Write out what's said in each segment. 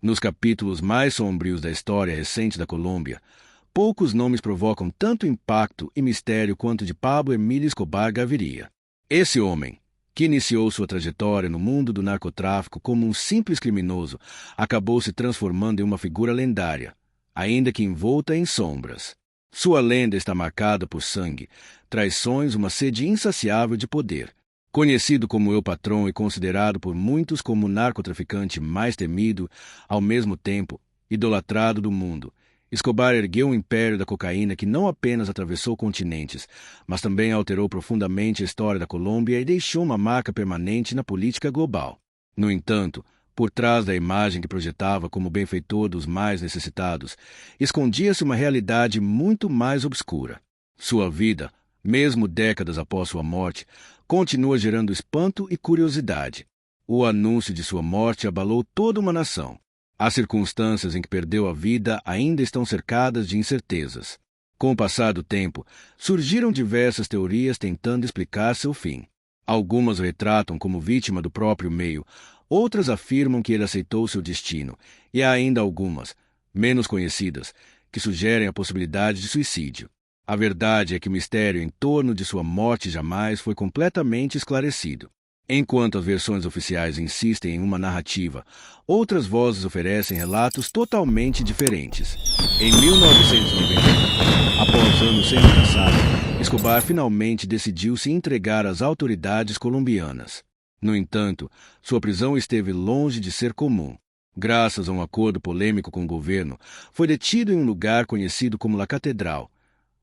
Nos capítulos mais sombrios da história recente da Colômbia, poucos nomes provocam tanto impacto e mistério quanto o de Pablo Emílio Escobar Gaviria. Esse homem, que iniciou sua trajetória no mundo do narcotráfico como um simples criminoso, acabou se transformando em uma figura lendária, ainda que envolta em sombras. Sua lenda está marcada por sangue, traições e uma sede insaciável de poder. Conhecido como El Patrão e considerado por muitos como o narcotraficante mais temido, ao mesmo tempo, idolatrado do mundo, Escobar ergueu um império da cocaína que não apenas atravessou continentes, mas também alterou profundamente a história da Colômbia e deixou uma marca permanente na política global. No entanto, por trás da imagem que projetava como benfeitor dos mais necessitados, escondia-se uma realidade muito mais obscura. Sua vida, mesmo décadas após sua morte, continua gerando espanto e curiosidade. O anúncio de sua morte abalou toda uma nação. As circunstâncias em que perdeu a vida ainda estão cercadas de incertezas. Com o passar do tempo, surgiram diversas teorias tentando explicar seu fim. Algumas o retratam como vítima do próprio meio, outras afirmam que ele aceitou seu destino, e há ainda algumas, menos conhecidas, que sugerem a possibilidade de suicídio. A verdade é que o mistério em torno de sua morte jamais foi completamente esclarecido. Enquanto as versões oficiais insistem em uma narrativa, outras vozes oferecem relatos totalmente diferentes. Em 1991, após anos sendo caçado, Escobar finalmente decidiu se entregar às autoridades colombianas. No entanto, sua prisão esteve longe de ser comum. Graças a um acordo polêmico com o governo, foi detido em um lugar conhecido como La Catedral,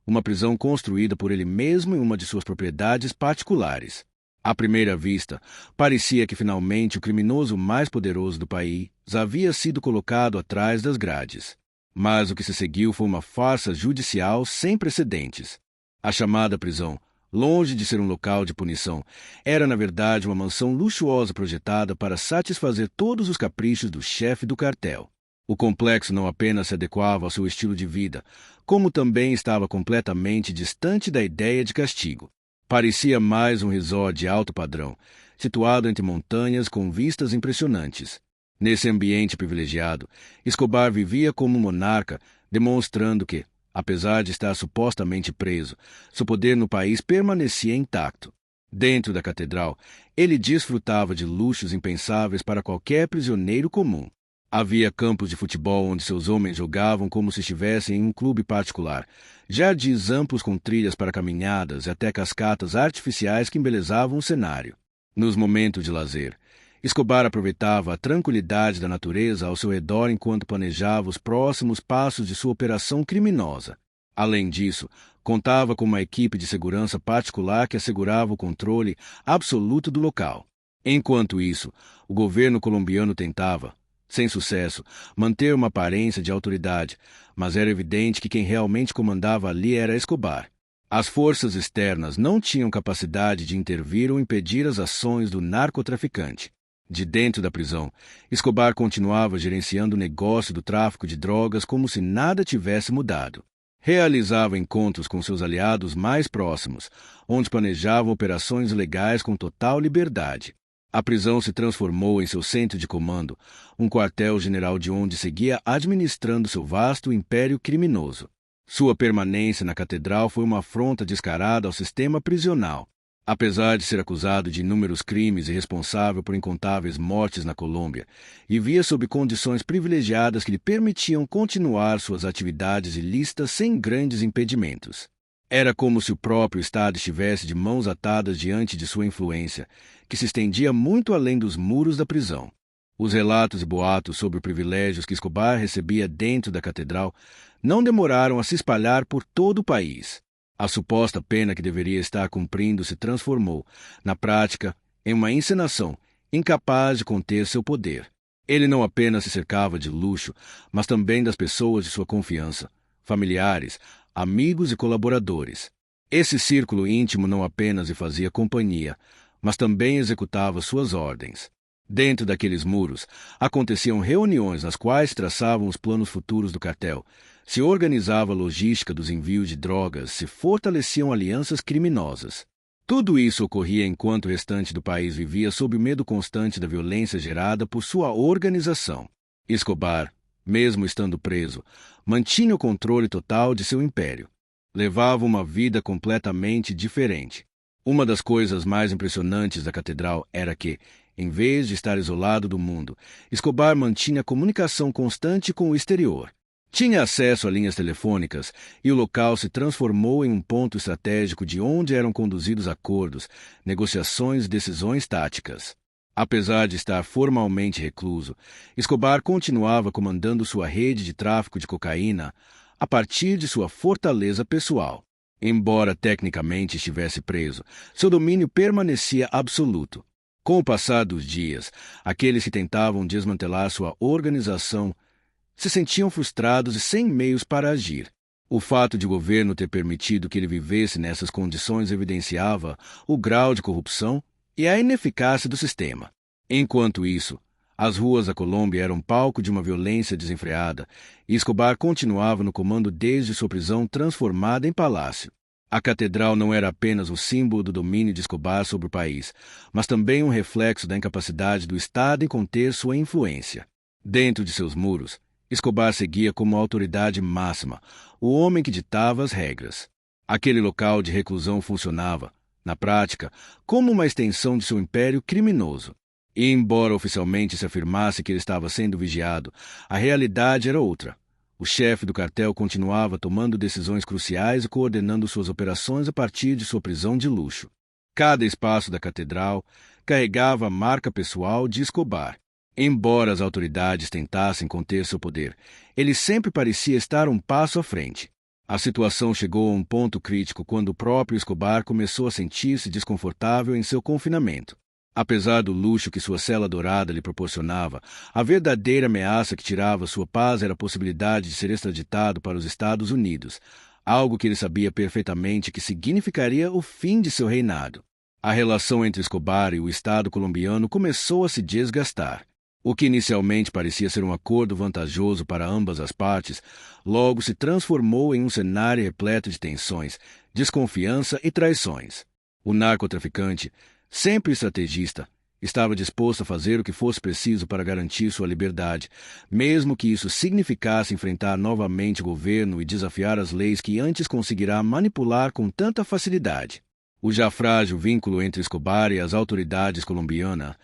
uma prisão construída por ele mesmo em uma de suas propriedades particulares. À primeira vista, parecia que finalmente o criminoso mais poderoso do país havia sido colocado atrás das grades. Mas o que se seguiu foi uma farsa judicial sem precedentes. A chamada prisão, longe de ser um local de punição, era na verdade uma mansão luxuosa projetada para satisfazer todos os caprichos do chefe do cartel. O complexo não apenas se adequava ao seu estilo de vida, como também estava completamente distante da ideia de castigo. Parecia mais um resort de alto padrão, situado entre montanhas com vistas impressionantes. Nesse ambiente privilegiado, Escobar vivia como um monarca, demonstrando que, apesar de estar supostamente preso, seu poder no país permanecia intacto. Dentro da catedral, ele desfrutava de luxos impensáveis para qualquer prisioneiro comum. Havia campos de futebol onde seus homens jogavam como se estivessem em um clube particular, jardins amplos com trilhas para caminhadas e até cascatas artificiais que embelezavam o cenário. Nos momentos de lazer, Escobar aproveitava a tranquilidade da natureza ao seu redor enquanto planejava os próximos passos de sua operação criminosa. Além disso, contava com uma equipe de segurança particular que assegurava o controle absoluto do local. Enquanto isso, o governo colombiano tentava, sem sucesso, manter uma aparência de autoridade, mas era evidente que quem realmente comandava ali era Escobar. As forças externas não tinham capacidade de intervir ou impedir as ações do narcotraficante. De dentro da prisão, Escobar continuava gerenciando o negócio do tráfico de drogas como se nada tivesse mudado. Realizava encontros com seus aliados mais próximos, onde planejava operações legais com total liberdade. A prisão se transformou em seu centro de comando, um quartel-general de onde seguia administrando seu vasto império criminoso. Sua permanência na catedral foi uma afronta descarada ao sistema prisional. Apesar de ser acusado de inúmeros crimes e responsável por incontáveis mortes na Colômbia, vivia sob condições privilegiadas que lhe permitiam continuar suas atividades ilícitas sem grandes impedimentos. Era como se o próprio Estado estivesse de mãos atadas diante de sua influência, que se estendia muito além dos muros da prisão. Os relatos e boatos sobre os privilégios que Escobar recebia dentro da catedral não demoraram a se espalhar por todo o país. A suposta pena que deveria estar cumprindo se transformou, na prática, em uma encenação, incapaz de conter seu poder. Ele não apenas se cercava de luxo, mas também das pessoas de sua confiança, familiares, amigos e colaboradores. Esse círculo íntimo não apenas lhe fazia companhia, mas também executava suas ordens. Dentro daqueles muros, aconteciam reuniões nas quais traçavam os planos futuros do cartel, se organizava a logística dos envios de drogas, se fortaleciam alianças criminosas. Tudo isso ocorria enquanto o restante do país vivia sob o medo constante da violência gerada por sua organização. Escobar, mesmo estando preso, mantinha o controle total de seu império. Levava uma vida completamente diferente. Uma das coisas mais impressionantes da catedral era que, em vez de estar isolado do mundo, Escobar mantinha comunicação constante com o exterior. Tinha acesso a linhas telefônicas e o local se transformou em um ponto estratégico de onde eram conduzidos acordos, negociações e decisões táticas. Apesar de estar formalmente recluso, Escobar continuava comandando sua rede de tráfico de cocaína a partir de sua fortaleza pessoal. Embora tecnicamente estivesse preso, seu domínio permanecia absoluto. Com o passar dos dias, aqueles que tentavam desmantelar sua organização se sentiam frustrados e sem meios para agir. O fato de o governo ter permitido que ele vivesse nessas condições evidenciava o grau de corrupção e a ineficácia do sistema. Enquanto isso, as ruas da Colômbia eram palco de uma violência desenfreada e Escobar continuava no comando desde sua prisão transformada em palácio. A catedral não era apenas o símbolo do domínio de Escobar sobre o país, mas também um reflexo da incapacidade do Estado em conter sua influência. Dentro de seus muros, Escobar seguia como autoridade máxima, o homem que ditava as regras. Aquele local de reclusão funcionava, na prática, como uma extensão de seu império criminoso. E, embora oficialmente se afirmasse que ele estava sendo vigiado, a realidade era outra. O chefe do cartel continuava tomando decisões cruciais e coordenando suas operações a partir de sua prisão de luxo. Cada espaço da catedral carregava a marca pessoal de Escobar. Embora as autoridades tentassem conter seu poder, ele sempre parecia estar um passo à frente. A situação chegou a um ponto crítico quando o próprio Escobar começou a sentir-se desconfortável em seu confinamento. Apesar do luxo que sua cela dourada lhe proporcionava, a verdadeira ameaça que tirava sua paz era a possibilidade de ser extraditado para os Estados Unidos, algo que ele sabia perfeitamente que significaria o fim de seu reinado. A relação entre Escobar e o Estado colombiano começou a se desgastar. O que inicialmente parecia ser um acordo vantajoso para ambas as partes, logo se transformou em um cenário repleto de tensões, desconfiança e traições. O narcotraficante, sempre estrategista, estava disposto a fazer o que fosse preciso para garantir sua liberdade, mesmo que isso significasse enfrentar novamente o governo e desafiar as leis que antes conseguirá manipular com tanta facilidade. O já frágil vínculo entre Escobar e as autoridades colombianas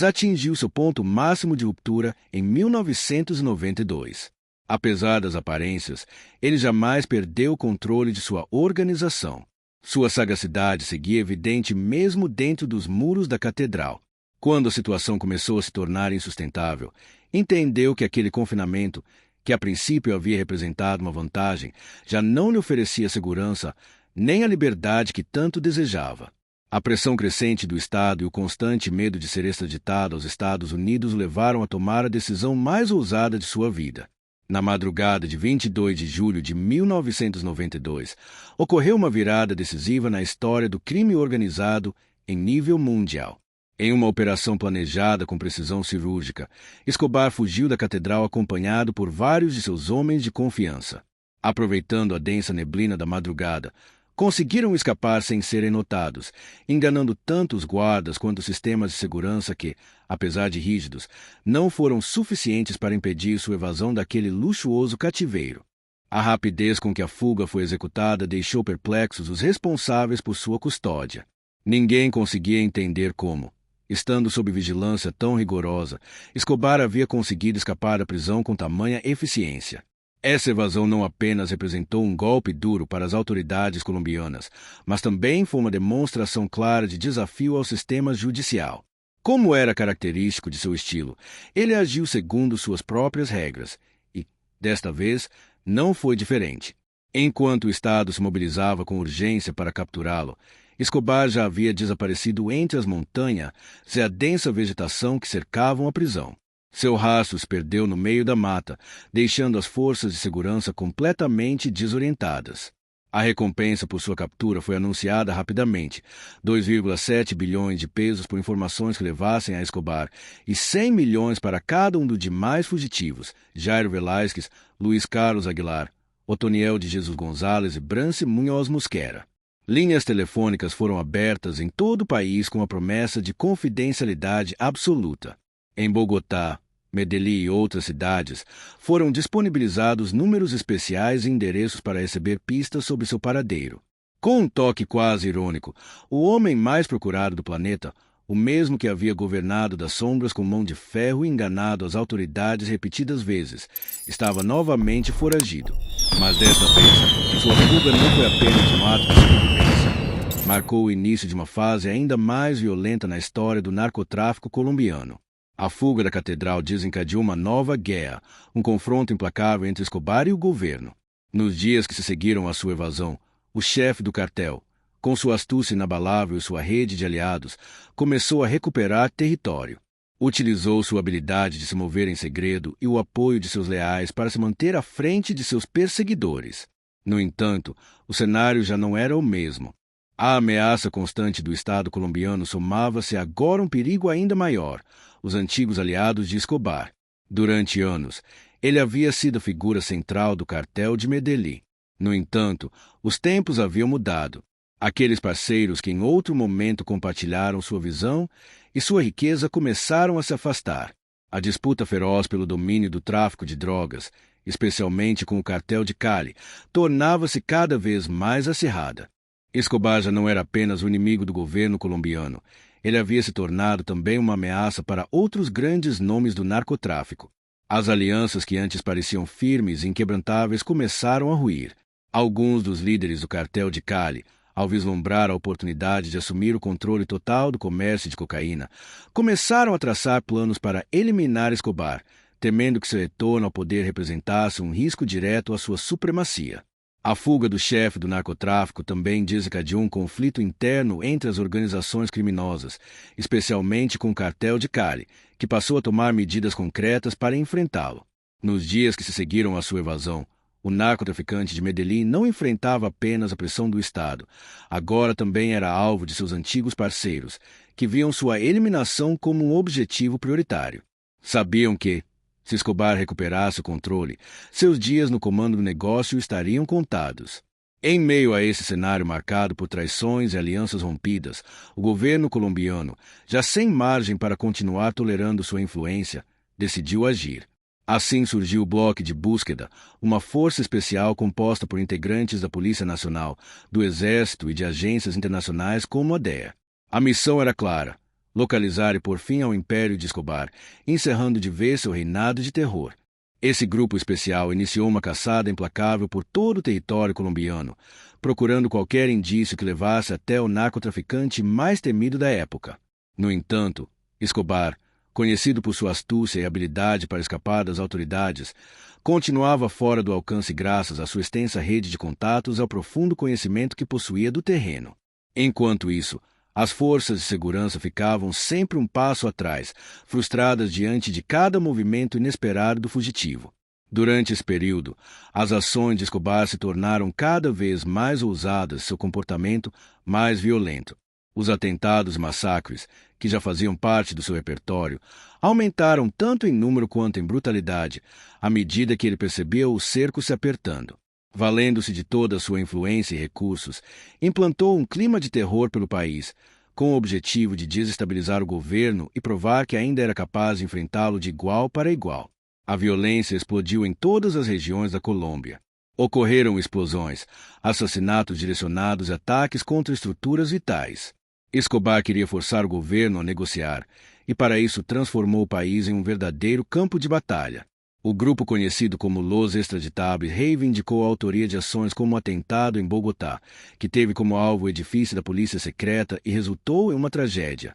atingiu seu ponto máximo de ruptura em 1992. Apesar das aparências, ele jamais perdeu o controle de sua organização. Sua sagacidade seguia evidente mesmo dentro dos muros da catedral. Quando a situação começou a se tornar insustentável, entendeu que aquele confinamento, que a princípio havia representado uma vantagem, já não lhe oferecia segurança nem a liberdade que tanto desejava. A pressão crescente do Estado e o constante medo de ser extraditado aos Estados Unidos o levaram a tomar a decisão mais ousada de sua vida. Na madrugada de 22 de julho de 1992, ocorreu uma virada decisiva na história do crime organizado em nível mundial. Em uma operação planejada com precisão cirúrgica, Escobar fugiu da catedral acompanhado por vários de seus homens de confiança. Aproveitando a densa neblina da madrugada, conseguiram escapar sem serem notados, enganando tanto os guardas quanto os sistemas de segurança que, apesar de rígidos, não foram suficientes para impedir sua evasão daquele luxuoso cativeiro. A rapidez com que a fuga foi executada deixou perplexos os responsáveis por sua custódia. Ninguém conseguia entender como, estando sob vigilância tão rigorosa, Escobar havia conseguido escapar da prisão com tamanha eficiência. Essa evasão não apenas representou um golpe duro para as autoridades colombianas, mas também foi uma demonstração clara de desafio ao sistema judicial. Como era característico de seu estilo, ele agiu segundo suas próprias regras e, desta vez, não foi diferente. Enquanto o Estado se mobilizava com urgência para capturá-lo, Escobar já havia desaparecido entre as montanhas e a densa vegetação que cercavam a prisão. Seu rastro se perdeu no meio da mata, deixando as forças de segurança completamente desorientadas. A recompensa por sua captura foi anunciada rapidamente, 2,7 bilhões de pesos por informações que levassem a Escobar e 100 milhões para cada um dos demais fugitivos, Jairo Velázquez, Luiz Carlos Aguilar, Otoniel de Jesus Gonzalez e Brance Munhoz Mosquera. Linhas telefônicas foram abertas em todo o país com a promessa de confidencialidade absoluta. Em Bogotá, Medellín e outras cidades, foram disponibilizados números especiais e endereços para receber pistas sobre seu paradeiro. Com um toque quase irônico, o homem mais procurado do planeta, o mesmo que havia governado das sombras com mão de ferro e enganado as autoridades repetidas vezes, estava novamente foragido. Mas desta vez, sua fuga não foi apenas um ato de sobrevivência. Marcou o início de uma fase ainda mais violenta na história do narcotráfico colombiano. A fuga da catedral desencadeou uma nova guerra, um confronto implacável entre Escobar e o governo. Nos dias que se seguiram à sua evasão, o chefe do cartel, com sua astúcia inabalável e sua rede de aliados, começou a recuperar território. Utilizou sua habilidade de se mover em segredo e o apoio de seus leais para se manter à frente de seus perseguidores. No entanto, o cenário já não era o mesmo. A ameaça constante do Estado colombiano somava-se agora um perigo ainda maior: os antigos aliados de Escobar. Durante anos, ele havia sido a figura central do cartel de Medellín. No entanto, os tempos haviam mudado. Aqueles parceiros que em outro momento compartilharam sua visão e sua riqueza começaram a se afastar. A disputa feroz pelo domínio do tráfico de drogas, especialmente com o cartel de Cali, tornava-se cada vez mais acirrada. Escobar já não era apenas o inimigo do governo colombiano. Ele havia se tornado também uma ameaça para outros grandes nomes do narcotráfico. As alianças que antes pareciam firmes e inquebrantáveis começaram a ruir. Alguns dos líderes do cartel de Cali, ao vislumbrar a oportunidade de assumir o controle total do comércio de cocaína, começaram a traçar planos para eliminar Escobar, temendo que seu retorno ao poder representasse um risco direto à sua supremacia. A fuga do chefe do narcotráfico também desencadeou um conflito interno entre as organizações criminosas, especialmente com o cartel de Cali, que passou a tomar medidas concretas para enfrentá-lo. Nos dias que se seguiram à sua evasão, o narcotraficante de Medellín não enfrentava apenas a pressão do Estado, agora também era alvo de seus antigos parceiros, que viam sua eliminação como um objetivo prioritário. Sabiam que, se Escobar recuperasse o controle, seus dias no comando do negócio estariam contados. Em meio a esse cenário marcado por traições e alianças rompidas, o governo colombiano, já sem margem para continuar tolerando sua influência, decidiu agir. Assim surgiu o Bloco de Búsqueda, uma força especial composta por integrantes da Polícia Nacional, do Exército e de agências internacionais como a DEA. A missão era clara: localizar e pôr fim ao império de Escobar, encerrando de vez seu reinado de terror. Esse grupo especial iniciou uma caçada implacável por todo o território colombiano, procurando qualquer indício que levasse até o narcotraficante mais temido da época. No entanto, Escobar, conhecido por sua astúcia e habilidade para escapar das autoridades, continuava fora do alcance graças à sua extensa rede de contatos e ao profundo conhecimento que possuía do terreno. Enquanto isso, as forças de segurança ficavam sempre um passo atrás, frustradas diante de cada movimento inesperado do fugitivo. Durante esse período, as ações de Escobar se tornaram cada vez mais ousadas e seu comportamento mais violento. Os atentados e massacres, que já faziam parte do seu repertório, aumentaram tanto em número quanto em brutalidade, à medida que ele percebia o cerco se apertando. Valendo-se de toda a sua influência e recursos, implantou um clima de terror pelo país, com o objetivo de desestabilizar o governo e provar que ainda era capaz de enfrentá-lo de igual para igual. A violência explodiu em todas as regiões da Colômbia. Ocorreram explosões, assassinatos direcionados e ataques contra estruturas vitais. Escobar queria forçar o governo a negociar, e para isso transformou o país em um verdadeiro campo de batalha. O grupo conhecido como Los Extraditables reivindicou a autoria de ações como o atentado em Bogotá, que teve como alvo o edifício da polícia secreta e resultou em uma tragédia.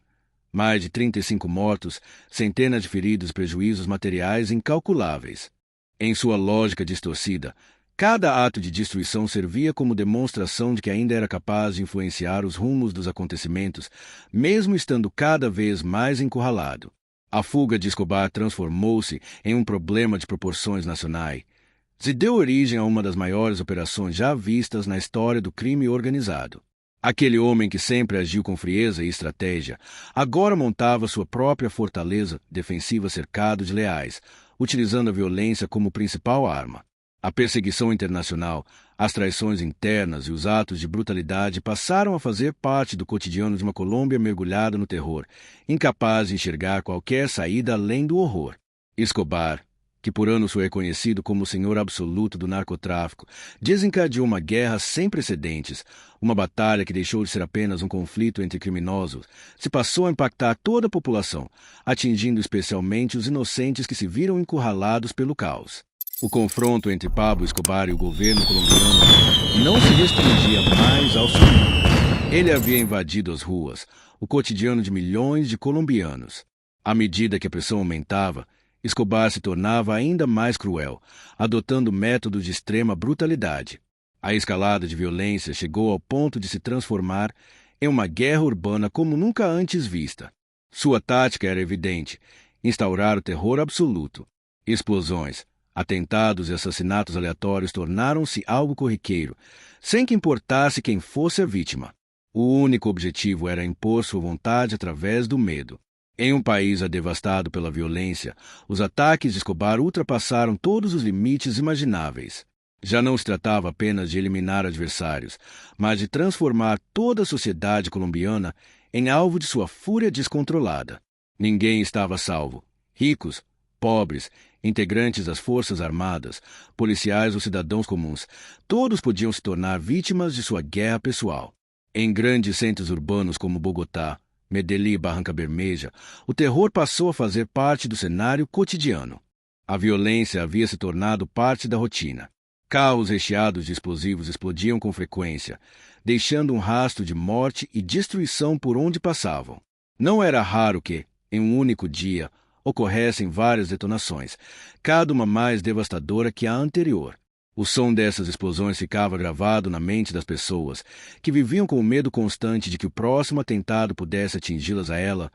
Mais de 35 mortos, centenas de feridos e prejuízos materiais incalculáveis. Em sua lógica distorcida, cada ato de destruição servia como demonstração de que ainda era capaz de influenciar os rumos dos acontecimentos, mesmo estando cada vez mais encurralado. A fuga de Escobar transformou-se em um problema de proporções nacionais e deu origem a uma das maiores operações já vistas na história do crime organizado. Aquele homem que sempre agiu com frieza e estratégia, agora montava sua própria fortaleza defensiva cercado de leais, utilizando a violência como principal arma. A perseguição internacional, as traições internas e os atos de brutalidade passaram a fazer parte do cotidiano de uma Colômbia mergulhada no terror, incapaz de enxergar qualquer saída além do horror. Escobar, que por anos foi reconhecido como o senhor absoluto do narcotráfico, desencadeou uma guerra sem precedentes, uma batalha que deixou de ser apenas um conflito entre criminosos, se passou a impactar toda a população, atingindo especialmente os inocentes que se viram encurralados pelo caos. O confronto entre Pablo Escobar e o governo colombiano não se restringia mais ao sul. Ele havia invadido as ruas, o cotidiano de milhões de colombianos. À medida que a pressão aumentava, Escobar se tornava ainda mais cruel, adotando métodos de extrema brutalidade. A escalada de violência chegou ao ponto de se transformar em uma guerra urbana como nunca antes vista. Sua tática era evidente: instaurar o terror absoluto. Explosões, atentados e assassinatos aleatórios tornaram-se algo corriqueiro, sem que importasse quem fosse a vítima. O único objetivo era impor sua vontade através do medo. Em um país devastado pela violência, os ataques de Escobar ultrapassaram todos os limites imagináveis. Já não se tratava apenas de eliminar adversários, mas de transformar toda a sociedade colombiana em alvo de sua fúria descontrolada. Ninguém estava salvo. Ricos, pobres, integrantes das Forças Armadas, policiais ou cidadãos comuns, todos podiam se tornar vítimas de sua guerra pessoal. Em grandes centros urbanos como Bogotá, Medellín e Barranca Bermeja, o terror passou a fazer parte do cenário cotidiano. A violência havia se tornado parte da rotina. Carros recheados de explosivos explodiam com frequência, deixando um rastro de morte e destruição por onde passavam. Não era raro que, em um único dia, ocorressem várias detonações, cada uma mais devastadora que a anterior. O som dessas explosões ficava gravado na mente das pessoas, que viviam com o medo constante de que o próximo atentado pudesse atingi-las a ela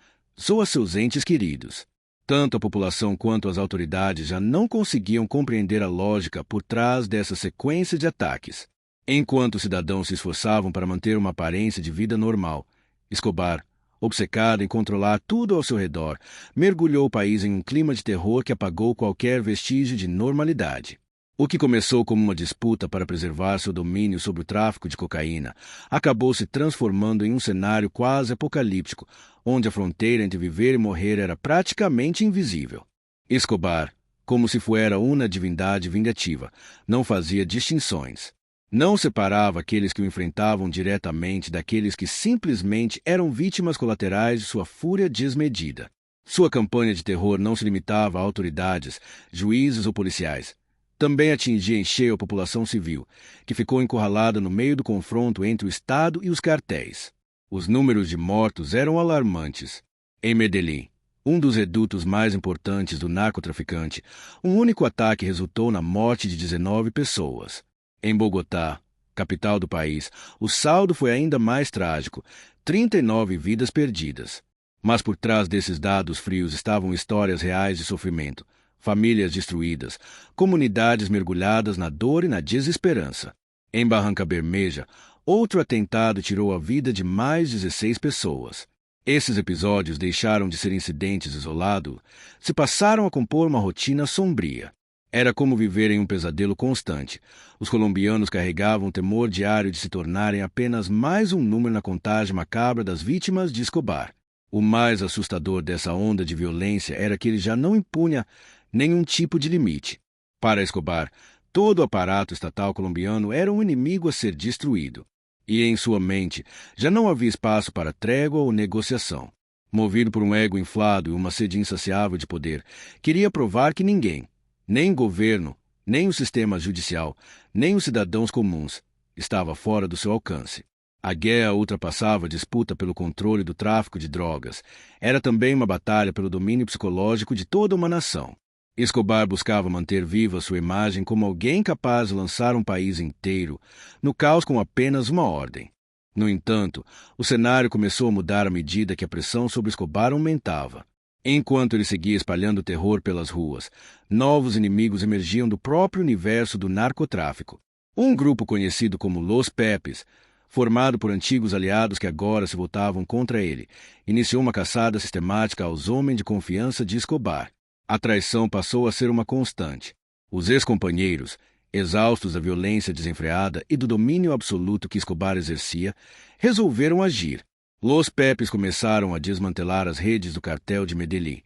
ou a seus entes queridos. Tanto a população quanto as autoridades já não conseguiam compreender a lógica por trás dessa sequência de ataques. Enquanto os cidadãos se esforçavam para manter uma aparência de vida normal, Escobar, obcecado em controlar tudo ao seu redor, mergulhou o país em um clima de terror que apagou qualquer vestígio de normalidade. O que começou como uma disputa para preservar seu domínio sobre o tráfico de cocaína acabou se transformando em um cenário quase apocalíptico, onde a fronteira entre viver e morrer era praticamente invisível. Escobar, como se fuera uma divindade vingativa, não fazia distinções. Não separava aqueles que o enfrentavam diretamente daqueles que simplesmente eram vítimas colaterais de sua fúria desmedida. Sua campanha de terror não se limitava a autoridades, juízes ou policiais. Também atingia em cheio a população civil, que ficou encurralada no meio do confronto entre o Estado e os cartéis. Os números de mortos eram alarmantes. Em Medellín, um dos redutos mais importantes do narcotraficante, um único ataque resultou na morte de 19 pessoas. Em Bogotá, capital do país, o saldo foi ainda mais trágico: 39 vidas perdidas. Mas por trás desses dados frios estavam histórias reais de sofrimento. Famílias destruídas, comunidades mergulhadas na dor e na desesperança. Em Barranca Bermeja, outro atentado tirou a vida de mais 16 pessoas. Esses episódios deixaram de ser incidentes isolados, se passaram a compor uma rotina sombria. Era como viver em um pesadelo constante. Os colombianos carregavam o temor diário de se tornarem apenas mais um número na contagem macabra das vítimas de Escobar. O mais assustador dessa onda de violência era que ele já não impunha nenhum tipo de limite. Para Escobar, todo o aparato estatal colombiano era um inimigo a ser destruído. E em sua mente já não havia espaço para trégua ou negociação. Movido por um ego inflado e uma sede insaciável de poder, queria provar que ninguém, nem o governo, nem o sistema judicial, nem os cidadãos comuns, estava fora do seu alcance. A guerra ultrapassava a disputa pelo controle do tráfico de drogas. Era também uma batalha pelo domínio psicológico de toda uma nação. Escobar buscava manter viva sua imagem como alguém capaz de lançar um país inteiro no caos com apenas uma ordem. No entanto, o cenário começou a mudar à medida que a pressão sobre Escobar aumentava. Enquanto ele seguia espalhando terror pelas ruas, novos inimigos emergiam do próprio universo do narcotráfico. Um grupo conhecido como Los Pepes, formado por antigos aliados que agora se voltavam contra ele, iniciou uma caçada sistemática aos homens de confiança de Escobar. A traição passou a ser uma constante. Os ex-companheiros, exaustos da violência desenfreada e do domínio absoluto que Escobar exercia, resolveram agir. Los Pepes começaram a desmantelar as redes do cartel de Medellín,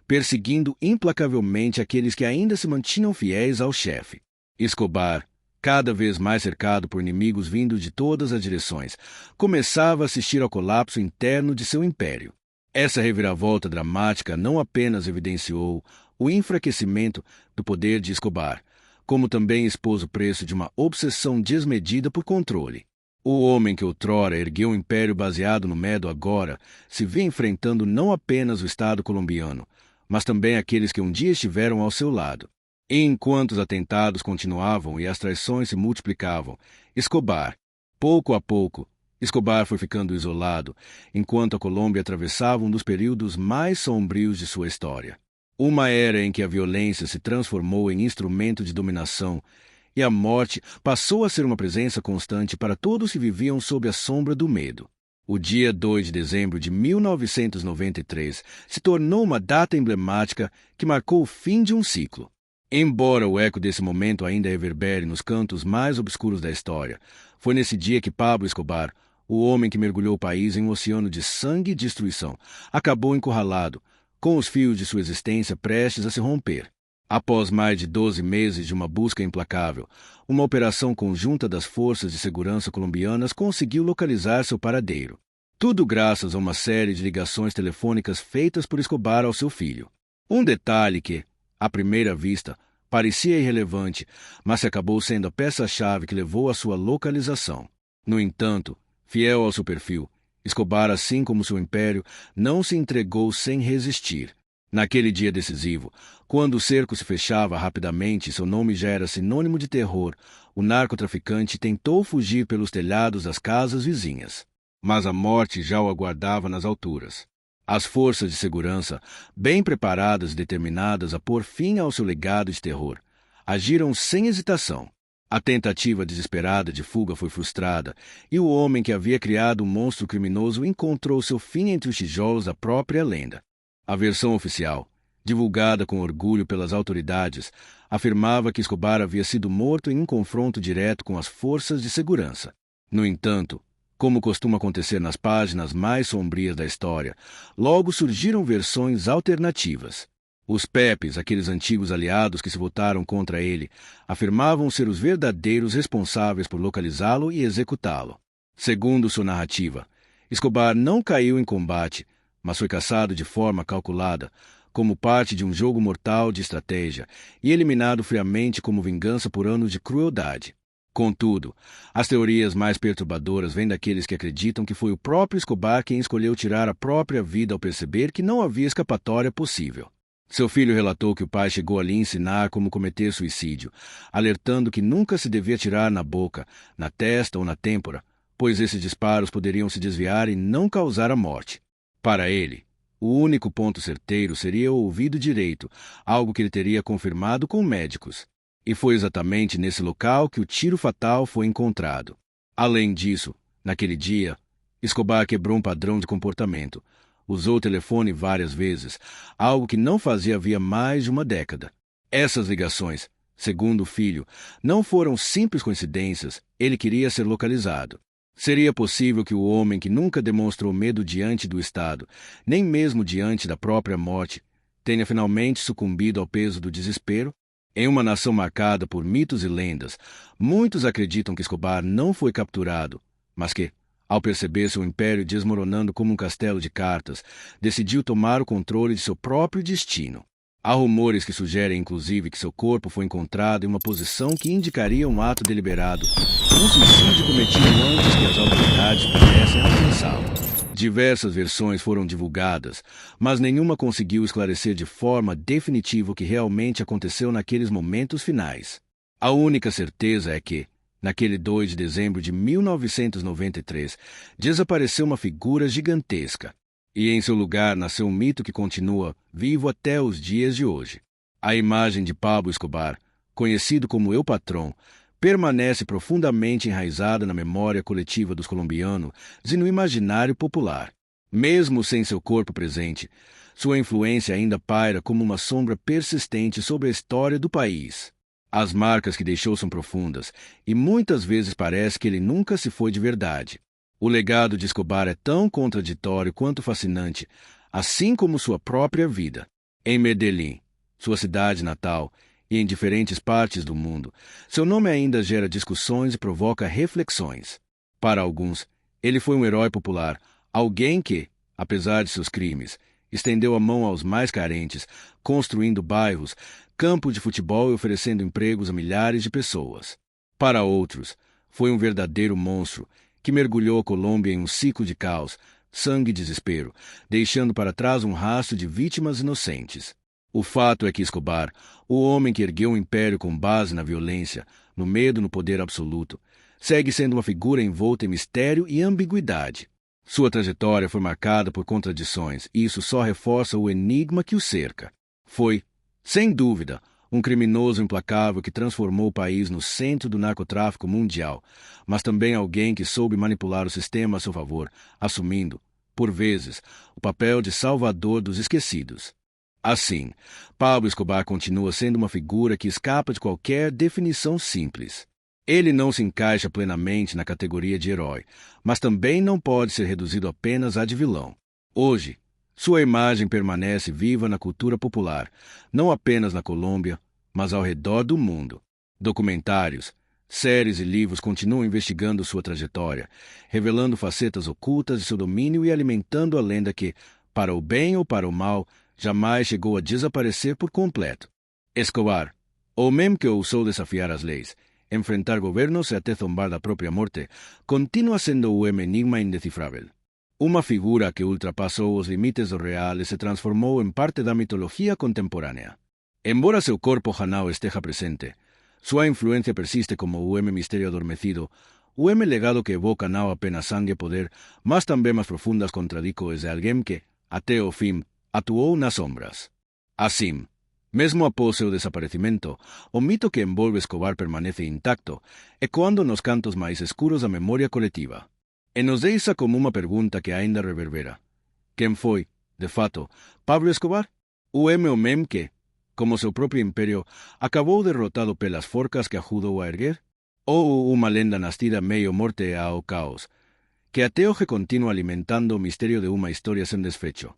perseguindo implacavelmente aqueles que ainda se mantinham fiéis ao chefe. Escobar, cada vez mais cercado por inimigos vindos de todas as direções, começava a assistir ao colapso interno de seu império. Essa reviravolta dramática não apenas evidenciou o enfraquecimento do poder de Escobar, como também expôs o preço de uma obsessão desmedida por controle. O homem que outrora ergueu um império baseado no medo agora se vê enfrentando não apenas o Estado colombiano, mas também aqueles que um dia estiveram ao seu lado. E enquanto os atentados continuavam e as traições se multiplicavam, pouco a pouco, Escobar foi ficando isolado, enquanto a Colômbia atravessava um dos períodos mais sombrios de sua história. Uma era em que a violência se transformou em instrumento de dominação e a morte passou a ser uma presença constante para todos que viviam sob a sombra do medo. O dia 2 de dezembro de 1993 se tornou uma data emblemática que marcou o fim de um ciclo. Embora o eco desse momento ainda reverbere nos cantos mais obscuros da história, foi nesse dia que Pablo Escobar, o homem que mergulhou o país em um oceano de sangue e destruição, acabou encurralado, com os fios de sua existência prestes a se romper. Após mais de 12 meses de uma busca implacável, uma operação conjunta das forças de segurança colombianas conseguiu localizar seu paradeiro. Tudo graças a uma série de ligações telefônicas feitas por Escobar ao seu filho. Um detalhe que, à primeira vista, parecia irrelevante, mas acabou sendo a peça-chave que levou à sua localização. No entanto, fiel ao seu perfil, Escobar, assim como seu império, não se entregou sem resistir. Naquele dia decisivo, quando o cerco se fechava rapidamente e seu nome já era sinônimo de terror, o narcotraficante tentou fugir pelos telhados das casas vizinhas. Mas a morte já o aguardava nas alturas. As forças de segurança, bem preparadas e determinadas a pôr fim ao seu legado de terror, agiram sem hesitação. A tentativa desesperada de fuga foi frustrada e o homem que havia criado um monstro criminoso encontrou seu fim entre os tijolos da própria lenda. A versão oficial, divulgada com orgulho pelas autoridades, afirmava que Escobar havia sido morto em um confronto direto com as forças de segurança. No entanto, como costuma acontecer nas páginas mais sombrias da história, logo surgiram versões alternativas. Os Pepes, aqueles antigos aliados que se voltaram contra ele, afirmavam ser os verdadeiros responsáveis por localizá-lo e executá-lo. Segundo sua narrativa, Escobar não caiu em combate, mas foi caçado de forma calculada, como parte de um jogo mortal de estratégia, e eliminado friamente como vingança por anos de crueldade. Contudo, as teorias mais perturbadoras vêm daqueles que acreditam que foi o próprio Escobar quem escolheu tirar a própria vida ao perceber que não havia escapatória possível. Seu filho relatou que o pai chegou ali a ensinar como cometer suicídio, alertando que nunca se devia atirar na boca, na testa ou na têmpora, pois esses disparos poderiam se desviar e não causar a morte. Para ele, o único ponto certeiro seria o ouvido direito, algo que ele teria confirmado com médicos. E foi exatamente nesse local que o tiro fatal foi encontrado. Além disso, naquele dia, Escobar quebrou um padrão de comportamento. Usou o telefone várias vezes, algo que não fazia havia mais de uma década. Essas ligações, segundo o filho, não foram simples coincidências, ele queria ser localizado. Seria possível que o homem que nunca demonstrou medo diante do Estado, nem mesmo diante da própria morte, tenha finalmente sucumbido ao peso do desespero? Em uma nação marcada por mitos e lendas, muitos acreditam que Escobar não foi capturado, mas que, ao perceber seu império desmoronando como um castelo de cartas, decidiu tomar o controle de seu próprio destino. Há rumores que sugerem, inclusive, que seu corpo foi encontrado em uma posição que indicaria um ato deliberado, um suicídio cometido antes que as autoridades pudessem alcançá-lo. Diversas versões foram divulgadas, mas nenhuma conseguiu esclarecer de forma definitiva o que realmente aconteceu naqueles momentos finais. A única certeza é que, naquele 2 de dezembro de 1993, desapareceu uma figura gigantesca. E em seu lugar nasceu um mito que continua vivo até os dias de hoje. A imagem de Pablo Escobar, conhecido como El Patrón, permanece profundamente enraizada na memória coletiva dos colombianos e no imaginário popular. Mesmo sem seu corpo presente, sua influência ainda paira como uma sombra persistente sobre a história do país. As marcas que deixou são profundas, e muitas vezes parece que ele nunca se foi de verdade. O legado de Escobar é tão contraditório quanto fascinante, assim como sua própria vida. Em Medellín, sua cidade natal, e em diferentes partes do mundo, seu nome ainda gera discussões e provoca reflexões. Para alguns, ele foi um herói popular, alguém que, apesar de seus crimes, estendeu a mão aos mais carentes, construindo bairros, campo de futebol e oferecendo empregos a milhares de pessoas. Para outros, foi um verdadeiro monstro que mergulhou a Colômbia em um ciclo de caos, sangue e desespero, deixando para trás um rastro de vítimas inocentes. O fato é que Escobar, o homem que ergueu um império com base na violência, no medo e no poder absoluto, segue sendo uma figura envolta em mistério e ambiguidade. Sua trajetória foi marcada por contradições, e isso só reforça o enigma que o cerca. Foi, sem dúvida, um criminoso implacável que transformou o país no centro do narcotráfico mundial, mas também alguém que soube manipular o sistema a seu favor, assumindo, por vezes, o papel de salvador dos esquecidos. Assim, Pablo Escobar continua sendo uma figura que escapa de qualquer definição simples. Ele não se encaixa plenamente na categoria de herói, mas também não pode ser reduzido apenas a de vilão. Hoje, sua imagem permanece viva na cultura popular, não apenas na Colômbia, mas ao redor do mundo. Documentários, séries e livros continuam investigando sua trajetória, revelando facetas ocultas de seu domínio e alimentando a lenda que, para o bem ou para o mal, jamais chegou a desaparecer por completo. Escobar, o homem que ousou desafiar as leis, enfrentar governos e até zombar da própria morte, continua sendo o enigma indecifrável. Uma figura que ultrapassou os limites do real e se transformou em parte da mitologia contemporânea. Embora seu corpo janao esteja presente, sua influência persiste como o mistério adormecido, o legado que evoca não apenas sangue e poder, mas também mais profundas contradições de alguém que, até o fim, atuou nas sombras. Assim, mesmo após seu desaparecimento, o mito que envolve Escobar permanece intacto, ecoando nos cantos mais escuros da memória coletiva. E nos deixa como uma pergunta que ainda reverbera. Quem foi, de fato, Pablo Escobar? O homem que, como seu próprio império, acabou derrotado pelas forcas que ajudou a erguer? Ou uma lenda nascida meio morte ao caos, que até hoje continua alimentando o mistério de uma história sem desfecho?